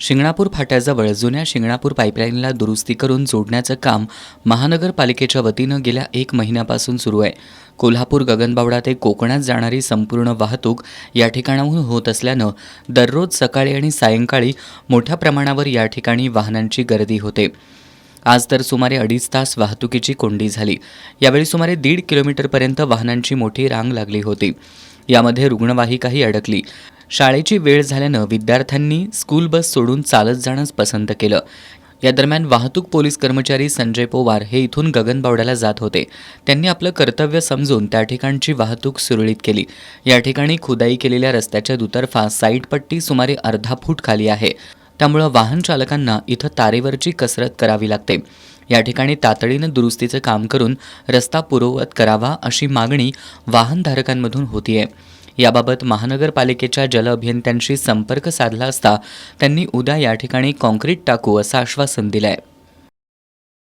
शिंगणापूर फाट्याजवळ जुन्या शिंगणापूर पाईपलाईनला दुरुस्ती करून जोडण्याचं काम महानगरपालिकेच्या वतीनं गेल्या 1 महिन्यापासून सुरू आहे. कोल्हापूर गगनबावडा ते कोकणात जाणारी संपूर्ण वाहतूक या ठिकाणाहून होत असल्यानं दररोज सकाळी आणि सायंकाळी मोठ्या प्रमाणावर या ठिकाणी वाहनांची गर्दी होते. आज तर सुमारे 2.5 तास वाहतुकीची कोंडी झाली. यावेळी सुमारे 1.5 किलोमीटरपर्यंत वाहनांची मोठी रांग लागली होती. यामध्ये रुग्णवाहिकाही अडकली. शाळेची वेळ झाल्यानं विद्यार्थ्यांनी स्कूल बस सोडून चालत जाणंच पसंत केलं. या दरम्यान वाहतूक पोलीस कर्मचारी संजय पोवार हे इथून गगनबावड्याला जात होते. त्यांनी आपलं कर्तव्य समजून त्या ठिकाणची वाहतूक सुरळीत केली. या ठिकाणी खुदाई केलेल्या रस्त्याच्या दुतर्फा साईड पट्टी सुमारे अर्धा फूट खाली आहे. त्यामुळे वाहन चालकांना इथं तारेवरची कसरत करावी लागते. या ठिकाणी तातडीनं दुरुस्तीचं काम करून रस्ता पूर्ववत करावा अशी मागणी वाहनधारकांमधून होतीये. याबाबत महानगरपालिकेच्या जल अभियंत्यांशी संपर्क साधला असता त्यांनी उद्या या ठिकाणी काँक्रीट टाकू असं आश्वासन दिलंय.